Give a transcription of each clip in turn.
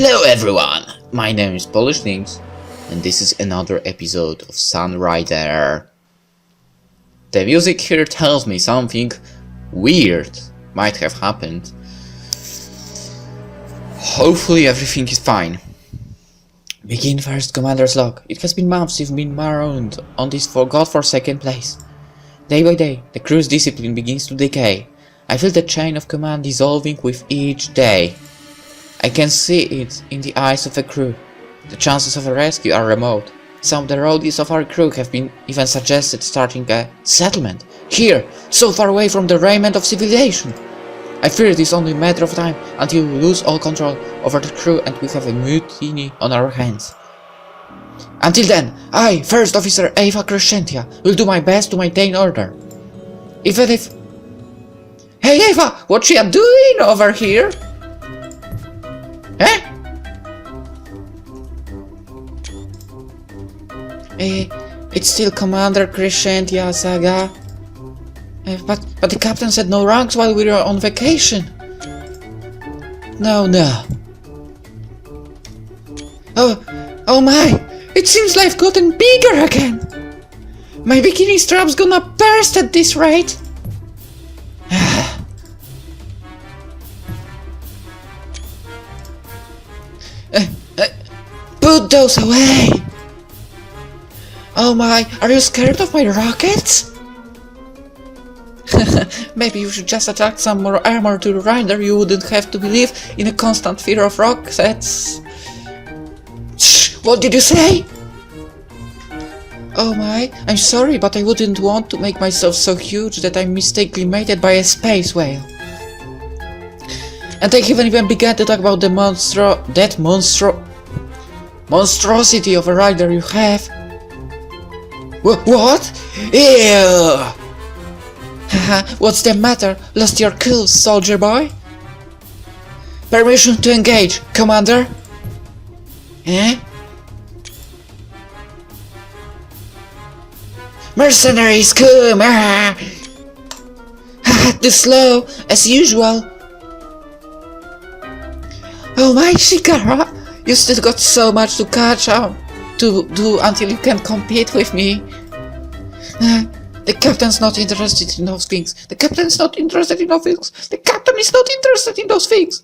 Hello everyone, my name is PolishLynx and this is another episode of Sunrider. The music here tells me something weird might have happened. Hopefully everything is fine. Begin first, Commander's log. It has been months you've been marooned on this godforsaken place. Day by day, the crew's discipline begins to decay. I feel the chain of command dissolving with each day. I can see it in the eyes of the crew. The chances of a rescue are remote. Some of the roadies of our crew have been even suggested starting a settlement here, so far away from the raiment of civilization. I fear it is only a matter of time until we lose all control over the crew and we have a mutiny on our hands. Until then, I, First Officer Eva Crescentia, will do my best to maintain order. Even if... Hey Eva, what you doing over here? Eh? It's still Commander Crescentia Saga. But the captain said no ranks while we were on vacation. No. Oh my! It seems life gotten bigger again. My bikini strap's gonna burst at this rate. Put those away! Oh my, are you scared of my rockets? Maybe you should just attach some more armor to the rider, you wouldn't have to live in a constant fear of rockets. Shh, what did you say? Oh my, I'm sorry, but I wouldn't want to make myself so huge that I'm mistakenly mated by a space whale. And I haven't even begun to talk about the monstrosity of a rider you have. What? Ew! Haha, what's the matter? Lost your cool, soldier boy? Permission to engage, Commander? Eh? Mercenaries come! Haha, too slow, as usual. Oh my, Shikara! You still got so much to catch up to do until you can compete with me. The captain's not interested in those things. The captain is not interested in those things. The captain is not interested in those things.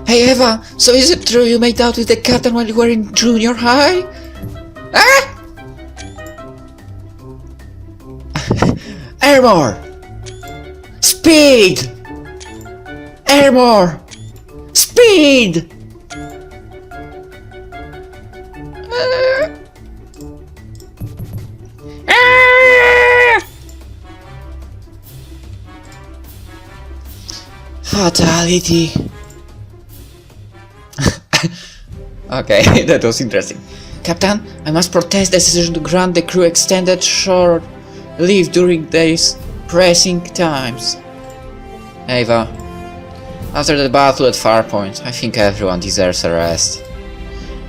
Hey Eva, so is it true you made out with the captain while you were in junior high? Ah! Armor! Speed! Armor! Speed! Fatality. Okay, that was interesting. Captain, I must protest the decision to grant the crew extended short leave during these pressing times. Eva, after the battle at Farpoint, I think everyone deserves a rest.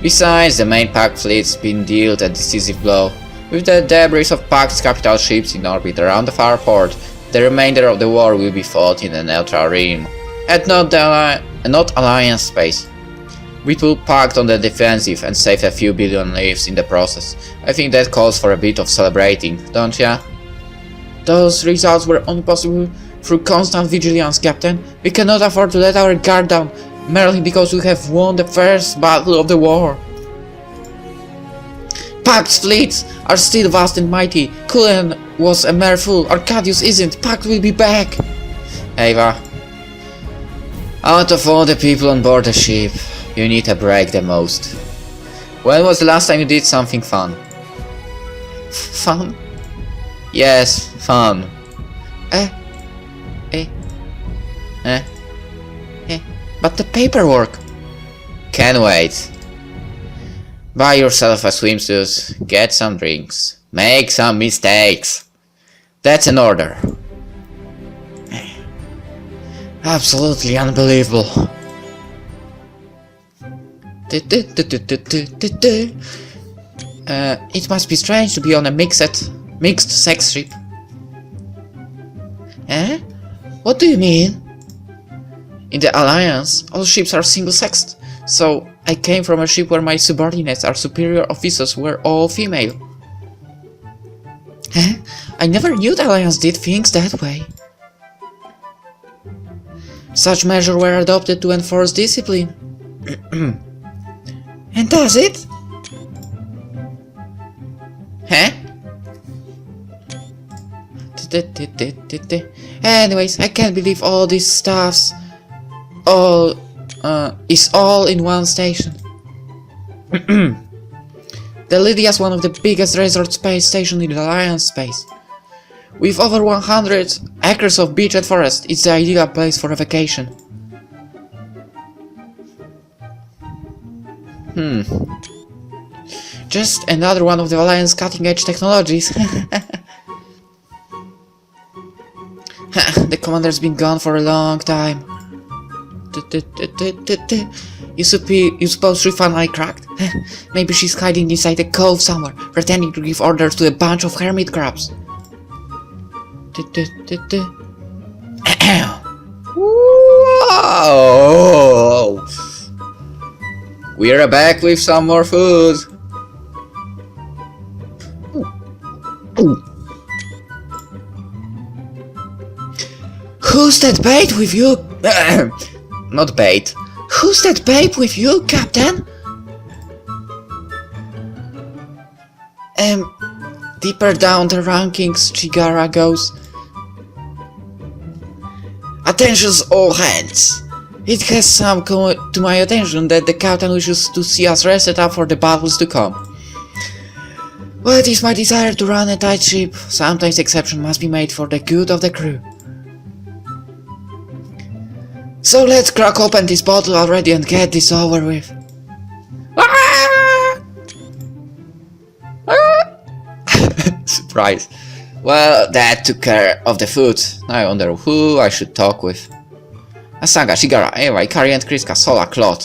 Besides, the main Pact fleet's been dealt a decisive blow. With the debris of Pact's capital ships in orbit around the Farport, the remainder of the war will be fought in the neutral realm, and not Alliance space. We put Pact on the defensive and saved a few billion lives in the process. I think that calls for a bit of celebrating, don't ya? Those results were only possible through constant vigilance, Captain. We cannot afford to let our guard down merely because we have won the first battle of the war. Pact's fleets are still vast and mighty. Cullen was a mere fool. Arcadius isn't. Pact will be back. Eva, out of all the people on board the ship, you need a break the most. When was the last time you did something fun? Fun? Yes, fun. But the paperwork! Can wait. Buy yourself a swimsuit, get some drinks, make some mistakes. That's an order. Absolutely unbelievable. It must be strange to be on a mixed sex ship. Eh? What do you mean? In the Alliance, all ships are single-sexed, so I came from a ship where my subordinates or superior officers were all female. Huh? I never knew the Alliance did things that way. Such measures were adopted to enforce discipline. And does it? Huh? Anyways, I can't believe all these stuffs is all in one station. The Lydia is one of the biggest resort space stations in the Alliance space. With over 100 acres of beach and forest, it's the ideal place for a vacation. Just another one of the Alliance cutting-edge technologies. The commander's been gone for a long time. You suppose she finally cracked? Maybe she's hiding inside a cove somewhere, pretending to give orders to a bunch of hermit crabs. Whoa! We're back with some more food. Who's that babe with you? Not babe. Who's that babe with you, Captain? Deeper down the rankings, Chigara goes. Attention all hands! It has come to my attention that the captain wishes to see us rested up for the battles to come. Well, it is my desire to run a tight ship. Sometimes exception must be made for the good of the crew. So let's crack open this bottle already and get this over with. Surprise. Well, that took care of the food. Now I wonder who I should talk with. Asanga, Shigara, Eva, Ikari and Kriska, Sola, Claude.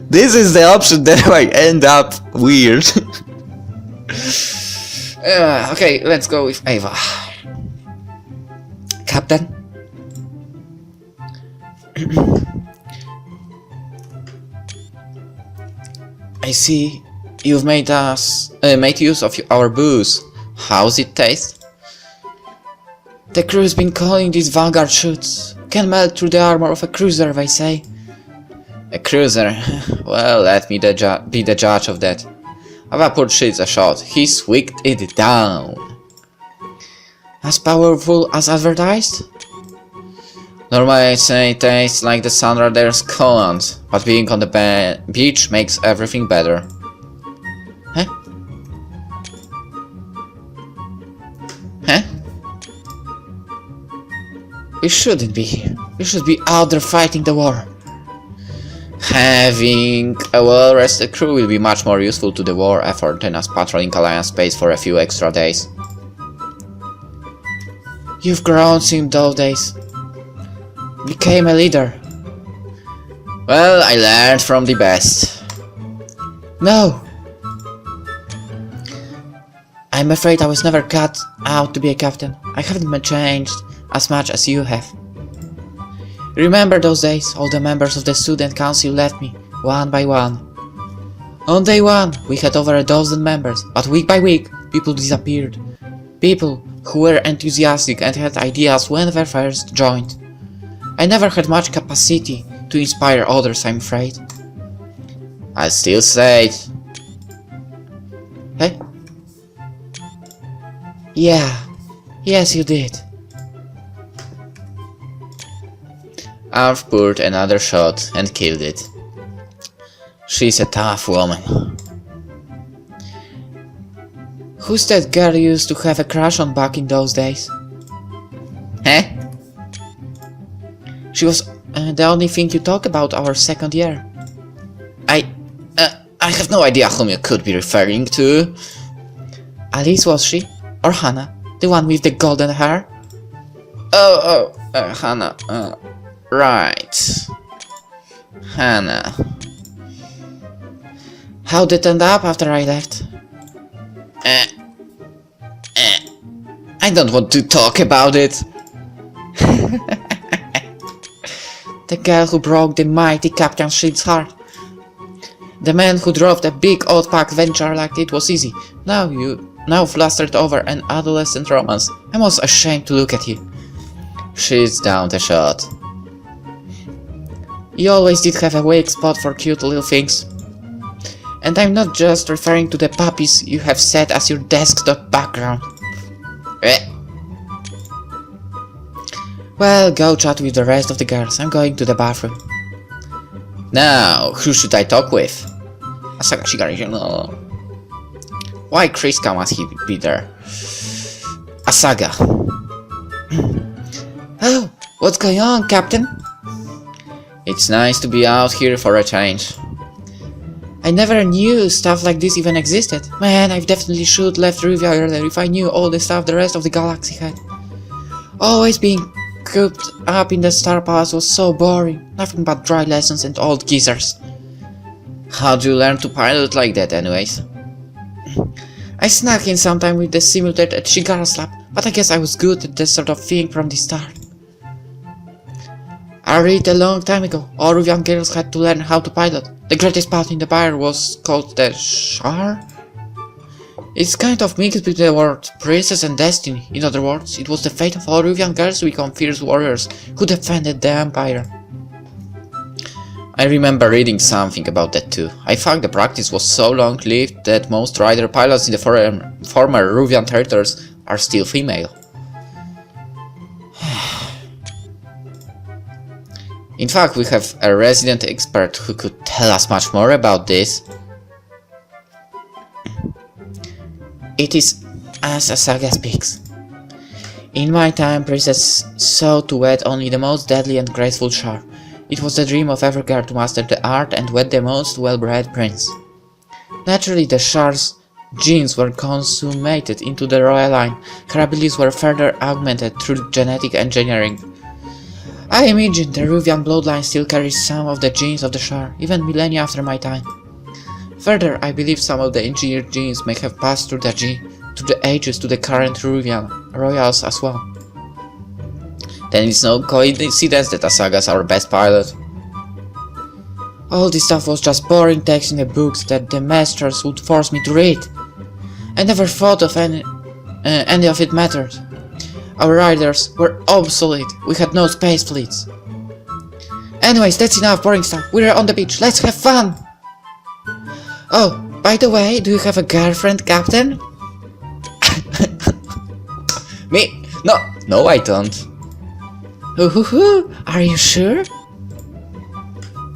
This is the option that might end up weird. Okay, let's go with Eva. Captain? I see you've made use of our booze. How's it taste? The crew's been calling these vanguard shoots. Can melt through the armor of a cruiser, they say. A cruiser? Well, let me be the judge of that. Vapor shoots a shot. He's wicked it down. As powerful as advertised? Normally I'd say it tastes like the Sunrider's coolant, but being on the beach makes everything better. Huh? Huh? We shouldn't be here. We should be out there fighting the war. Having a well-rested crew will be much more useful to the war effort than us patrolling Alliance space for a few extra days. You've grown since those days. Became a leader. Well, I learned from the best. No! I'm afraid I was never cut out to be a captain. I haven't been changed as much as you have. Remember those days? All the members of the student council left me, one by one. On day one, we had over a dozen members, but week by week, people disappeared. People who were enthusiastic and had ideas when they first joined. I never had much capacity to inspire others, I'm afraid. I'll still say it. Hey? Yeah. Yes, you did. Arv poured another shot and killed it. She's a tough woman. Who's that girl you used to have a crush on back in those days? Huh? She was the only thing you talk about our second year. I have no idea whom you could be referring to. Alice, was she? Or Hannah? The one with the golden hair? Hannah. Right. Hannah. How'd it end up after I left? I don't want to talk about it. The girl who broke the mighty Captain Shields' heart. The man who drove the big old pack venture like it was easy. Now flustered over an adolescent romance. I'm almost ashamed to look at you. She's down the shot. You always did have a weak spot for cute little things. And I'm not just referring to the puppies you have set as your desktop background. Well, go chat with the rest of the girls. I'm going to the bathroom. Now, who should I talk with? Asaga Shigari, no. Why Kriska must he be there? Asaga. Oh, what's going on, Captain? It's nice to be out here for a change. I never knew stuff like this even existed. Man, I definitely should left Ruvia earlier if I knew all the stuff the rest of the galaxy had. Always being cooped up in the Star Palace was so boring. Nothing but dry lessons and old geezers. How'd you learn to pilot like that anyways? I snuck in sometime with the simulator at Shigara's lab, but I guess I was good at this sort of thing from the start. I read a long time ago, all Ruvian girls had to learn how to pilot. The greatest part in the Pyre was called the Shar? It's kind of mixed between the word princess and destiny. In other words, it was the fate of all Ruvian girls to become fierce warriors who defended the Empire. I remember reading something about that too. I thought the practice was so long-lived that most rider pilots in the former Ruvian territories are still female. In fact, we have a resident expert who could tell us much more about this. It is as Asaga speaks. In my time, princess sought to wed only the most deadly and graceful Shar. It was the dream of every girl to master the art and wed the most well-bred prince. Naturally, the Shar's genes were consummated into the royal line. Her abilities were further augmented through genetic engineering. I imagine the Ruvian bloodline still carries some of the genes of the Shar, even millennia after my time. Further, I believe some of the engineered genes may have passed through the ages to the current Ruvian royals as well. Then it's no coincidence that Asaga's our best pilot. All this stuff was just boring text in the books that the masters would force me to read. I never thought of any of it mattered. Our riders were obsolete. We had no space fleets. Anyways, that's enough boring stuff. We're on the beach. Let's have fun! Oh, by the way, do you have a girlfriend, Captain? Me? No, I don't. Are you sure?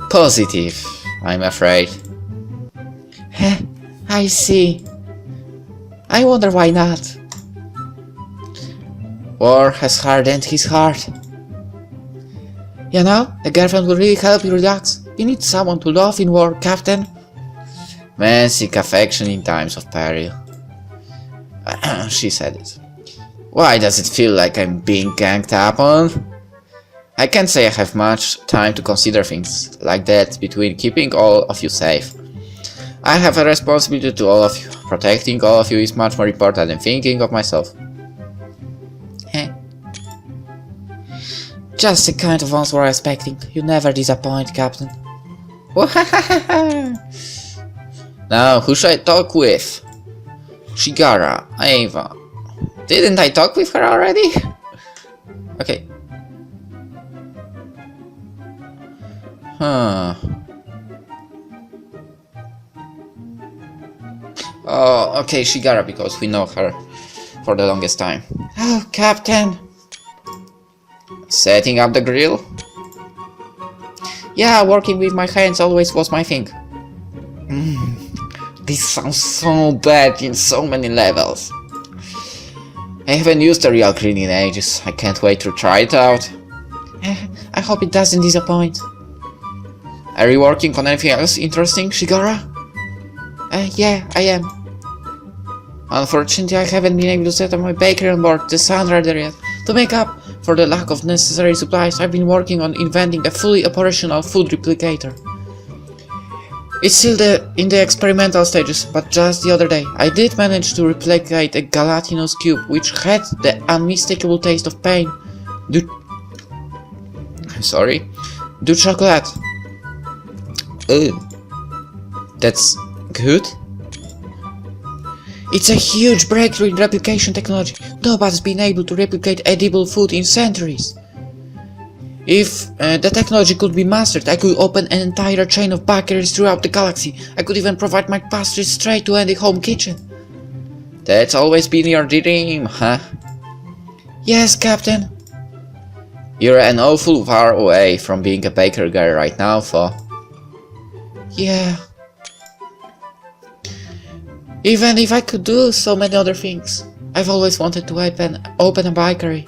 Positive, I'm afraid. I see. I wonder why not. War has hardened his heart. You know, a girlfriend will really help you relax. You need someone to love in war, Captain. Men seek affection in times of peril. She said it. Why does it feel like I'm being ganged up on? I can't say I have much time to consider things like that between keeping all of you safe. I have a responsibility to all of you. Protecting all of you is much more important than thinking of myself. Just the kind of ones we're expecting. You never disappoint, Captain. Now, who should I talk with? Shigara, Ava. Didn't I talk with her already? Okay. Oh, okay, Shigara, because we know her for the longest time. Oh, Captain. Setting up the grill? Yeah, working with my hands always was my thing. This sounds so bad in so many levels. I haven't used a real grill in ages. I can't wait to try it out. I hope it doesn't disappoint. Are you working on anything else interesting, Shigara? Yeah, I am. Unfortunately, I haven't been able to set up my bakery on board the Sunrider yet. To make up for the lack of necessary supplies, I've been working on inventing a fully operational food replicator. It's still in the experimental stages, but just the other day I did manage to replicate a gelatinous cube which had the unmistakable taste of pain. Do chocolate. That's good. It's a huge breakthrough in replication technology. Nobody's been able to replicate edible food in centuries. If the technology could be mastered, I could open an entire chain of bakeries throughout the galaxy. I could even provide my pastries straight to any home kitchen. That's always been your dream, huh? Yes, Captain. You're an awful far away from being a baker guy right now, though. Yeah. Even if I could do so many other things, I've always wanted to open a bakery.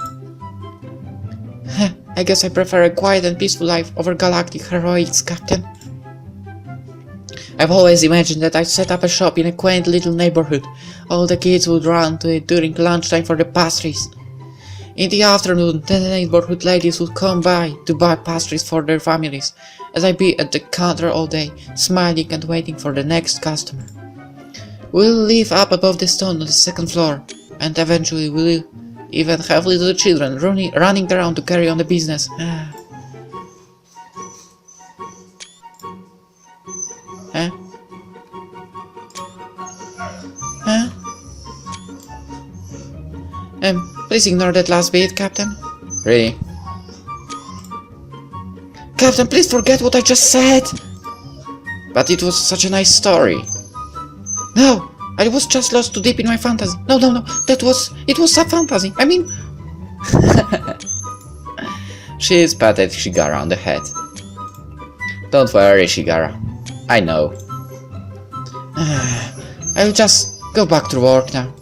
I guess I prefer a quiet and peaceful life over galactic heroics, Captain. I've always imagined that I'd set up a shop in a quaint little neighborhood. All the kids would run to it during lunchtime for the pastries. In the afternoon, the neighborhood ladies would come by to buy pastries for their families, as I'd be at the counter all day, smiling and waiting for the next customer. We'll live up above the stone on the second floor, and eventually we'll even have little children running around to carry on the business. Huh? Huh? Please ignore that last bit, Captain. Really? Captain, please forget what I just said! But it was such a nice story. No! I was just lost too deep in my fantasy. No, it was a fantasy. I mean... She patted Shigara on the head. Don't worry, Shigara. I know. I'll just go back to work now.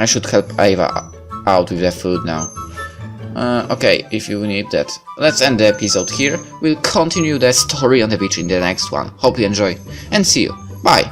I should help Ava out with the food now. Okay, if you need that. Let's end the episode here. We'll continue the story on the beach in the next one. Hope you enjoy. And see you. Bye.